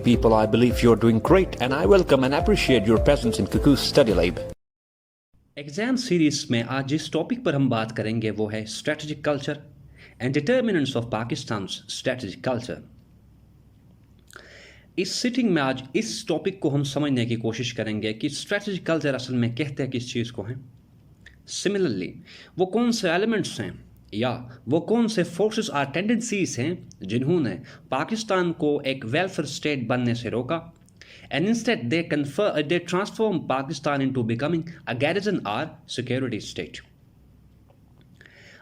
people, I believe you're doing great, and I welcome and appreciate your presence in Cuckoo's Study Lab. Exam series में आज जिस topic पर हम बात करेंगे वो है strategic culture and determinants of Pakistan strategic culture. इस सिटिंग में आज इस टॉपिक को हम समझने की कोशिश करेंगे कि स्ट्रेटेजिक कल्चर असल में कहते हैं किस चीज़ को हैं। सिमिलरली वो कौन से एलिमेंट्स हैं या वो कौन से फोर्सेस और टेंडेंसीज हैं जिन्होंने पाकिस्तान को एक वेलफेयर स्टेट बनने से रोका, and instead they transform Pakistan into becoming a garrison or security state.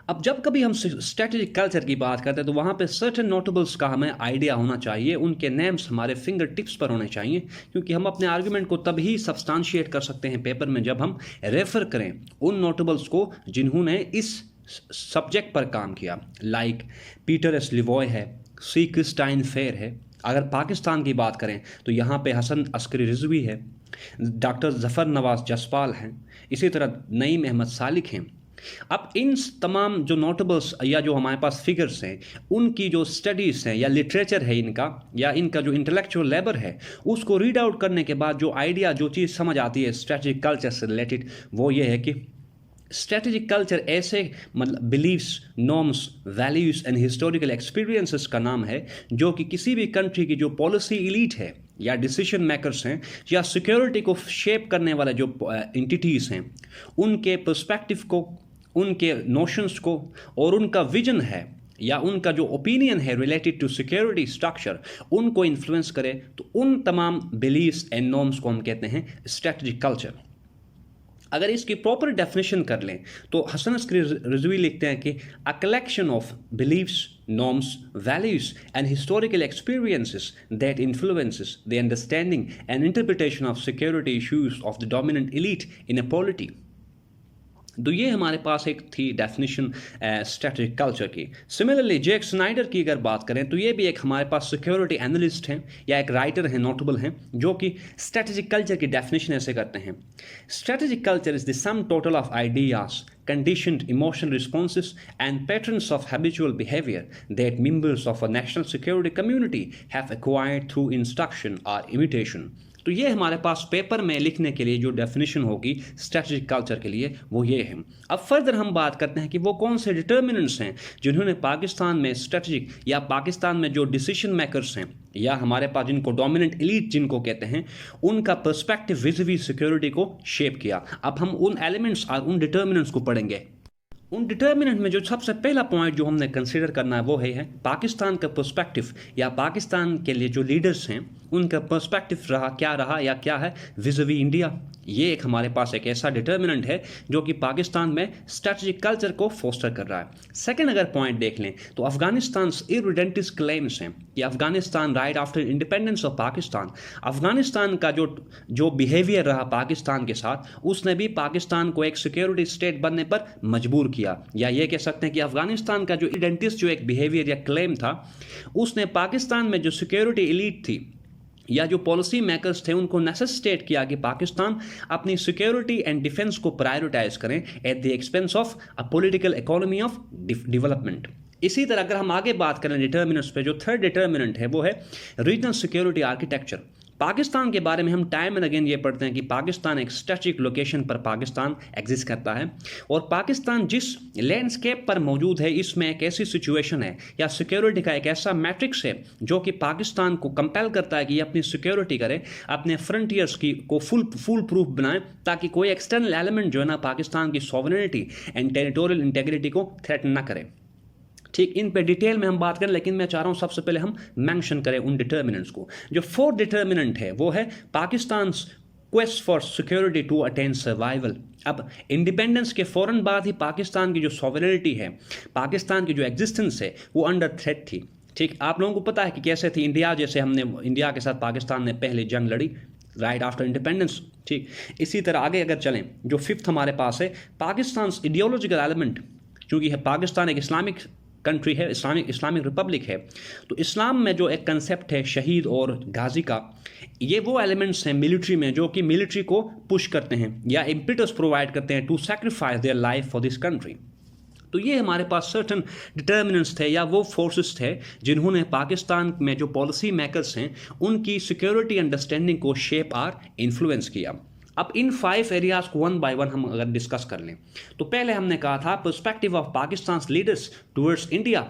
अब जब कभी हम स्ट्रेटेजिक कल्चर की बात करते हैं तो वहाँ पे सर्टेन नोटेबल्स का हमें आइडिया होना चाहिए, उनके नेम्स हमारे फिंगर टिप्स पर होने चाहिए, क्योंकि हम अपने आर्गुमेंट को तभी सब्सटेंशिएट कर सकते हैं पेपर में जब हम रेफर करें उन नोटेबल्स को जिन्होंने इस सब्जेक्ट पर काम किया। लाइक पीटर एस लिवॉय है, सी क्रिस्टाइन फेयर है। अगर पाकिस्तान की बात करें तो यहाँ पे हसन अस्करी रिजवी है, डॉक्टर ज़फ़र नवाज जसपाल हैं, इसी तरह नईम अहमद सालिक हैं। अब इन तमाम जो नोटेबल्स या जो हमारे पास फिगर्स हैं उनकी जो स्टडीज़ हैं या लिटरेचर है इनका या इनका जो इंटेलेक्चुअल लेबर है उसको रीड आउट करने के बाद जो आइडिया जो चीज़ समझ आती है स्ट्रेटेजिक कल्चर से रिलेटेड वो ये है कि स्ट्रेटेजिक कल्चर ऐसे मतलब beliefs, norms, values and historical experiences का नाम है जो कि किसी भी कंट्री की जो पॉलिसी इलीट है या डिसीजन मेकर्स हैं या सिक्योरिटी को शेप करने वाले जो एंटिटीज़ हैं उनके पर्सपेक्टिव को, उनके नोशंस को और उनका विजन है या उनका जो ओपिनियन है रिलेटेड टू सिक्योरिटी स्ट्रक्चर उनको इन्फ्लुएंस करे, तो उन तमाम बिलीव्स एंड नॉर्म्स को हम कहते हैं स्ट्रेटेजिक कल्चर। अगर इसकी प्रॉपर डेफिनेशन कर लें तो हसन अस्करी रिजवी लिखते हैं कि a collection of beliefs, norms, values and historical experiences that influences the understanding and interpretation of security issues of the dominant elite in a polity. तो ये हमारे पास एक थी डेफिनेशन स्ट्रेटेजिक कल्चर की। सिमिलरली जैक स्नाइडर की अगर बात करें तो ये भी एक हमारे पास सिक्योरिटी एनालिस्ट हैं या एक राइटर हैं, नोटेबल हैं, जो कि स्ट्रेटेजिक कल्चर की डेफिनेशन ऐसे करते हैं। Strategic culture is the sum total of ideas, conditioned emotional responses and patterns of habitual behavior that members of a national security community have acquired through instruction or imitation. तो ये हमारे पास paper में लिखने के लिए जो डेफिनेशन होगी strategic culture के लिए वो ये है। अब फर्दर हम बात करते हैं कि वो कौन से डिटर्मिनेंट्स हैं जिन्होंने पाकिस्तान में स्ट्रेटेजिक या पाकिस्तान में जो डिसीजन मेकर्स हैं या हमारे पास जिनको डोमिनेंट एलीट जिनको कहते हैं उनका पर्सपेक्टिव विज़ सिक्योरिटी को शेप किया। अब हम उन एलिमेंट्स और उन डिटर्मिनेंट्स को पढ़ेंगे। उन डिटर्मिनेंट में जो सबसे पहला पॉइंट जो हमने कंसीडर करना है वो है पाकिस्तान का पर्सपेक्टिव या पाकिस्तान के लिए जो लीडर्स हैं उनका पर्सपेक्टिव क्या है विज़ इंडिया। ये एक हमारे पास एक ऐसा डिटर्मिनेंट है जो कि पाकिस्तान में स्ट्रेटेजिक कल्चर को फोस्टर कर रहा है। सेकंड अगर पॉइंट देख लें तो अफगानिस्तान इररिडेंटिस क्लेम्स हैं कि Afghanistan right after independence of Pakistan, Afghanistan का जो बिहेवियर रहा पाकिस्तान के साथ उसने भी पाकिस्तान को एक सिक्योरिटी स्टेट बनने पर मजबूर किया। या ये कह सकते हैं कि अफगानिस्तान का जो इररिडेंटिस जो एक बिहेवियर या क्लेम था उसने पाकिस्तान में जो सिक्योरिटी एलीट थी या जो पॉलिसी मेकर्स थे उनको नेसेसिटेट किया कि पाकिस्तान अपनी सिक्योरिटी एंड डिफेंस को प्रायोरिटाइज करें at the expense of a political economy of development. इसी तरह अगर हम आगे बात करें डिटर्मिनेंट्स पे, जो थर्ड डिटर्मिनेंट है वो है रीजनल सिक्योरिटी आर्किटेक्चर। पाकिस्तान के बारे में हम टाइम एंड अगेन ये पढ़ते हैं कि पाकिस्तान एक स्ट्रेटेजिक लोकेशन पर पाकिस्तान एग्जिस्ट करता है और पाकिस्तान जिस लैंडस्केप पर मौजूद है इसमें एक ऐसी सिचुएशन है या सिक्योरिटी का एक ऐसा मैट्रिक्स है जो कि पाकिस्तान को कंपेल करता है कि ये अपनी सिक्योरिटी करे, अपने फ्रंटियर्स को फुल प्रूफ बनाए ताकि कोई एक्सटर्नल एलिमेंट जो है ना पाकिस्तान की सॉवरेनिटी एंड टेरिटोरियल इंटेग्रिटी को थ्रेटन ना करे। ठीक, इन पे डिटेल में हम बात करें लेकिन मैं चाह रहा हूँ सबसे पहले हम मेंशन करें उन डिटर्मिनेंट्स को। जो फोर्थ डिटर्मिनेंट है वो है Pakistan quest for security to attain survival. अब इंडिपेंडेंस के फ़ौरन बाद ही पाकिस्तान की जो सॉवरेनिटी है, पाकिस्तान की जो एग्जिस्टेंस है वो अंडर थ्रेट थी। ठीक, आप लोगों को पता है कि कैसे थी इंडिया, जैसे हमने इंडिया के साथ पाकिस्तान ने पहले जंग लड़ी राइट आफ्टर इंडिपेंडेंस। ठीक, इसी तरह आगे अगर चलें जो फिफ्थ हमारे पास है पाकिस्तान आइडियोलॉजिकल एलिमेंट, चूँकि है पाकिस्तान एक इस्लामिक कंट्री है, इस्लामिक रिपब्लिक है, तो इस्लाम में जो एक कंसेप्ट है शहीद और गाजी का, ये वो एलिमेंट्स हैं मिलिट्री में जो कि मिलिट्री को पुश करते हैं या इम्पिटस प्रोवाइड करते हैं to sacrifice their life for this country. तो तो ये हमारे पास सर्टन डिटर्मिनेंट्स थे या वो फोर्सेस थे जिन्होंने पाकिस्तान में जो पॉलिसी मेकर्स हैं उनकी सिक्योरिटी अंडरस्टैंडिंग को शेप और इन्फ्लुएंस किया। अब इन 5 एरियाज को वन बाय वन हम अगर डिस्कस कर लें तो पहले हमने कहा था perspective of Pakistan leaders towards India.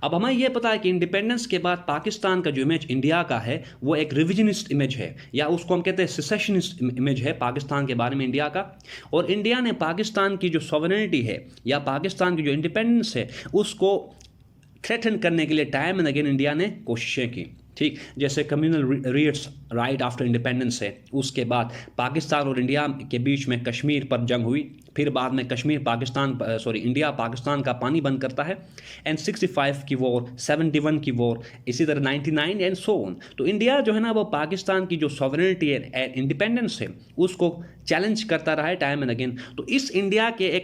अब हमें यह पता है कि इंडिपेंडेंस के बाद पाकिस्तान का जो इमेज इंडिया का है वो एक रिविजनिस्ट इमेज है या उसको हम कहते हैं सिसेशनिस्ट इमेज है पाकिस्तान के बारे में इंडिया का। और इंडिया ने पाकिस्तान की जो सॉवरेनिटी है या पाकिस्तान की जो इंडिपेंडेंस है उसको थ्रेटन करने के लिए टाइम एंड अगेन इंडिया ने कोशिशें की। ठीक, जैसे communal riots right after independence है, उसके बाद पाकिस्तान और इंडिया के बीच में कश्मीर पर जंग हुई, फिर बाद में इंडिया पाकिस्तान का पानी बंद करता है, एंड 65 की वॉर, 71 की वॉर, इसी तरह 99 एंड सो ऑन। तो इंडिया जो है ना वो पाकिस्तान की जो सॉवरेनिटी है इंडिपेंडेंस है उसको चैलेंज करता रहा है टाइम एंड अगेन। तो इस इंडिया के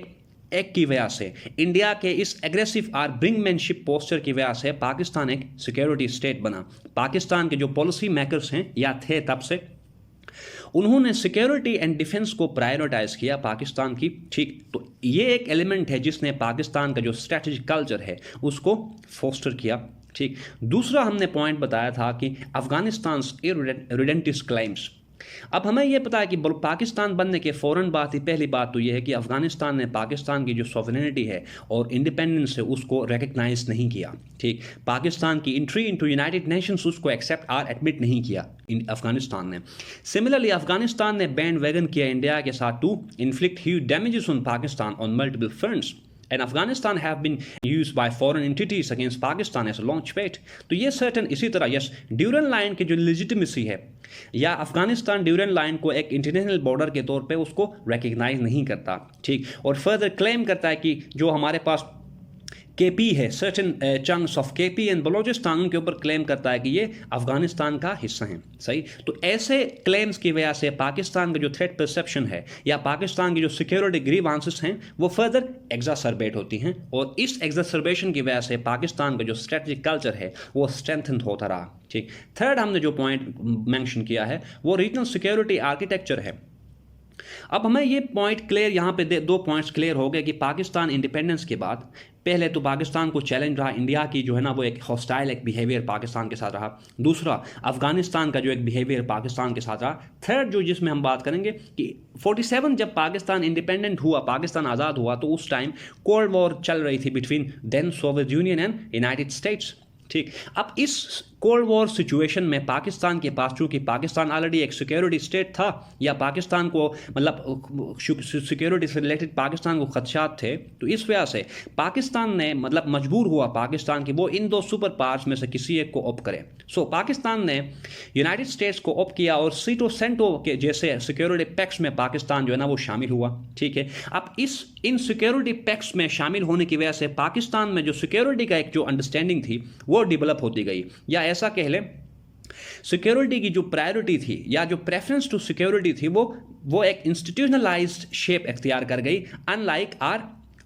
एक की वजह से, इंडिया के इस एग्रेसिव और ब्रिंगमैनशिप पोस्चर की वजह से पाकिस्तान एक सिक्योरिटी स्टेट बना। पाकिस्तान के जो पॉलिसी मेकर्स हैं या थे तब से, उन्होंने सिक्योरिटी एंड डिफेंस को प्रायोरिटाइज किया पाकिस्तान की। ठीक, तो ये एक एलिमेंट है जिसने पाकिस्तान का जो स्ट्रेटेजिक कल्चर है उसको फोस्टर किया। ठीक, दूसरा हमने पॉइंट बताया था कि अफगानिस्तान इररिडेंटिस क्लेम्स। अब हमें यह पता है कि पाकिस्तान बनने के फ़ौरन बाद ही पहली बात तो यह है कि अफगानिस्तान ने पाकिस्तान की जो सॉवरेनिटी है और इंडिपेंडेंस है उसको रिकग्नाइज नहीं किया। ठीक, पाकिस्तान की एंट्री इनटू यूनाइटेड नेशंस उसको एक्सेप्ट और एडमिट नहीं किया अफगानिस्तान ने। सिमिलरली अफगानिस्तान ने बैंड वैगन किया इंडिया के साथ to inflict huge damages on Pakistan on multiple fronts, and Afghanistan have been used by foreign entities against Pakistan as a launchpad। तो ये सर्टन इसी तरह यस ड्यूरन लाइन की जो लेजिटिमेसी है या अफगानिस्तान ड्यूरन लाइन को एक इंटरनेशनल बॉर्डर के तौर पे उसको रिकग्नाइज नहीं करता। ठीक, और फर्दर क्लेम करता है कि जो हमारे पास केपी है, certain chunks of KP and Balochistan, उनके ऊपर क्लेम करता है कि ये अफगानिस्तान का हिस्सा हैं। सही, तो ऐसे क्लेम्स की वजह से पाकिस्तान का जो थ्रेट परसेप्शन है या पाकिस्तान की जो सिक्योरिटी ग्रीवांसेस हैं वो फर्दर एग्जासर्बेट होती हैं, और इस एग्जासर्बेशन की वजह से पाकिस्तान का जो स्ट्रेटजिक कल्चर है वो स्ट्रेंथन होता रहा। ठीक, थर्ड हमने जो पॉइंट मेंशन किया है वो रीजनल सिक्योरिटी आर्किटेक्चर है। अब हमें ये पॉइंट क्लियर, यहाँ पे 2 पॉइंट्स क्लियर हो गए कि पाकिस्तान इंडिपेंडेंस के बाद पहले तो पाकिस्तान को चैलेंज रहा इंडिया की जो है ना वो एक हॉस्टाइल एक बिहेवियर पाकिस्तान के साथ रहा, दूसरा अफगानिस्तान का जो एक बिहेवियर पाकिस्तान के साथ रहा, थर्ड जो जिसमें हम बात करेंगे कि 47 जब पाकिस्तान इंडिपेंडेंट हुआ, पाकिस्तान आज़ाद हुआ, तो उस टाइम कोल्ड वॉर चल रही थी between then Soviet Union and United States. ठीक, अब इस कोल्ड वॉर सिचुएशन में पाकिस्तान के पास, चूंकि पाकिस्तान ऑलरेडी एक सिक्योरिटी स्टेट था या पाकिस्तान को मतलब सिक्योरिटी से रिलेटेड पाकिस्तान को खदशात थे, तो इस वजह से पाकिस्तान ने मतलब मजबूर हुआ पाकिस्तान की वो इन 2 सुपर पावर्स में से किसी एक को ऑप्ट करे। सो पाकिस्तान ने यूनाइटेड स्टेट्स को ऑप्ट किया और सीटो सेंटो के जैसे सिक्योरिटी पैक्ट्स में पाकिस्तान जो है ना वो शामिल हुआ। ठीक है, अब इन सिक्योरिटी पैक्ट्स में शामिल होने की वजह से पाकिस्तान में जो सिक्योरिटी का एक जो अंडरस्टैंडिंग थी वो डेवलप होती गई, या ऐसा कह लें सिक्योरिटी की जो प्रायोरिटी थी या जो प्रेफरेंस टू सिक्योरिटी थी वो एक इंस्टीट्यूशनलाइज्ड शेप इख्तियार कर गई, unlike or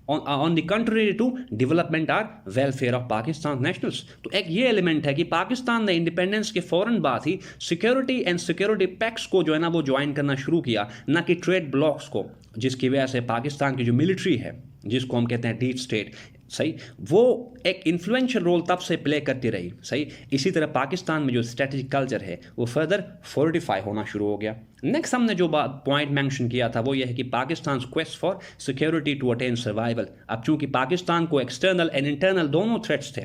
on the country to development or welfare of Pakistan nationals. तो एक ये एलिमेंट है कि पाकिस्तान ने इंडिपेंडेंस के फौरन बाद ही सिक्योरिटी एंड सिक्योरिटी पैक्ट्स को जो है ना वो ज्वाइन करना शुरू किया, ना कि ट्रेड ब्लॉक्स को, जिसकी वजह से पाकिस्तान की जो मिलिट्री है जिसको हम कहते हैं डीप स्टेट, सही, वो एक इन्फ्लुएंशियल रोल तब से प्ले करती रही। सही, इसी तरह पाकिस्तान में जो स्ट्रेटेजिक कल्चर है वो फर्दर फोर्टिफाई होना शुरू हो गया। नेक्स्ट हमने जो पॉइंट मेंशन किया था वो ये है कि Pakistan quest for security to attain survival. अब चूंकि पाकिस्तान को एक्सटर्नल एंड इंटरनल दोनों थ्रेट्स थे,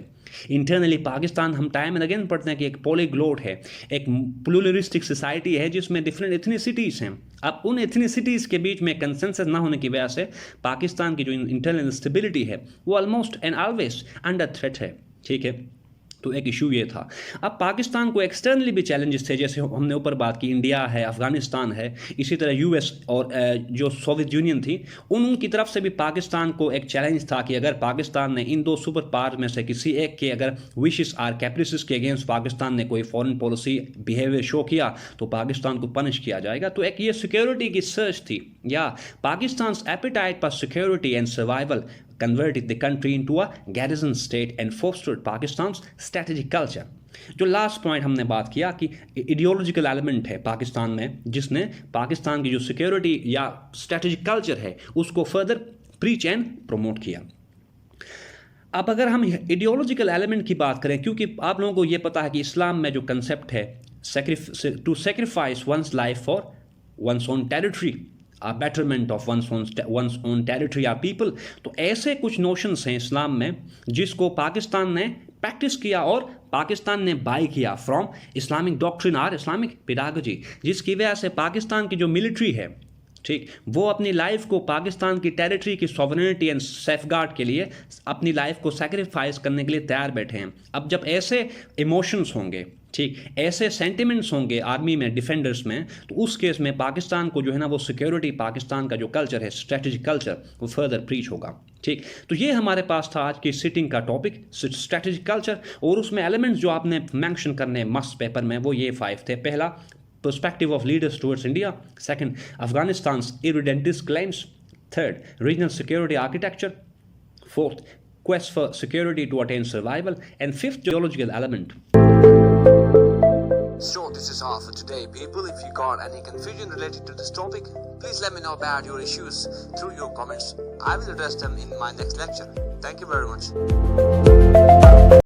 इंटरनली पाकिस्तान हम टाइम एंड अगेन पढ़ते हैं कि एक पॉलीग्लोट है, एक प्लूरलिस्टिक सोसाइटी है जिसमें डिफरेंट एथनिसिटीज़ हैं। अब उन एथनिसिटीज़ के बीच में कंसेंसस ना होने की वजह से पाकिस्तान की जो इंटरनल स्टेबिलिटी है वो almost and always under threat है। ठीक है, तो एक इशू ये था। अब पाकिस्तान को एक्सटर्नली भी चैलेंजेस थे, जैसे हमने ऊपर बात की, इंडिया है, अफगानिस्तान है, इसी तरह यूएस और जो सोवियत यूनियन थी उनकी तरफ से भी पाकिस्तान को एक चैलेंज था कि अगर पाकिस्तान ने इन 2 सुपर पावर में से किसी एक के अगर विशेस और कैप्रिसेस के अगेंस्ट पाकिस्तान ने कोई फॉरेन पॉलिसी बिहेवियर शो किया तो पाकिस्तान को पनिश किया जाएगा। तो एक ये सिक्योरिटी की सर्च थी, या Pakistan apatite for security and survival converted the country into a garrison state and fostered Pakistan's strategic culture। जो लास्ट पॉइंट हमने बात किया कि इडियोलॉजिकल एलिमेंट है पाकिस्तान में जिसने पाकिस्तान की जो सिक्योरिटी या स्ट्रेटेजिक कल्चर है उसको फर्दर प्रीच एंड प्रमोट किया। अब अगर हम आइडियोलॉजिकल एलिमेंट की बात करें, क्योंकि आप लोगों को ये पता है कि इस्लाम में जो कंसेप्ट है to sacrifice one's life for one's own territory, betterment of one's own territory or people, तो ऐसे कुछ नोशंस हैं इस्लाम में जिसको पाकिस्तान ने प्रैक्टिस किया और पाकिस्तान ने बाय किया from Islamic doctrine or Islamic pedagogy, जिसकी वजह से पाकिस्तान की जो मिलिट्री है, ठीक, वो अपनी लाइफ को पाकिस्तान की टेरिटरी की सॉवरेनिटी एंड सेफगार्ड के लिए अपनी लाइफ को सैक्रिफाइस करने के लिए तैयार बैठे हैं। अब जब ऐसे इमोशंस होंगे, ठीक, ऐसे सेंटिमेंट्स होंगे आर्मी में, डिफेंडर्स में, तो उस केस में पाकिस्तान को जो है ना वो सिक्योरिटी, पाकिस्तान का जो कल्चर है, स्ट्रेटेजिक कल्चर, वो फर्दर प्रीच होगा। ठीक, तो ये हमारे पास था आज की सिटिंग का टॉपिक, स्ट्रेटेजिक कल्चर, और उसमें एलिमेंट्स जो आपने मेंशन करने मस्ट पेपर में वो ये 5 थे। पहला, perspective of leaders towards India. Second, Afghanistan's irredentist claims. Third, regional security architecture. Fourth, quest for security to attain survival. And fifth, geological element. So this is all for today, people. If you got any confusion related to this topic, please let me know about your issues through your comments. I will address them in my next lecture. Thank you very much.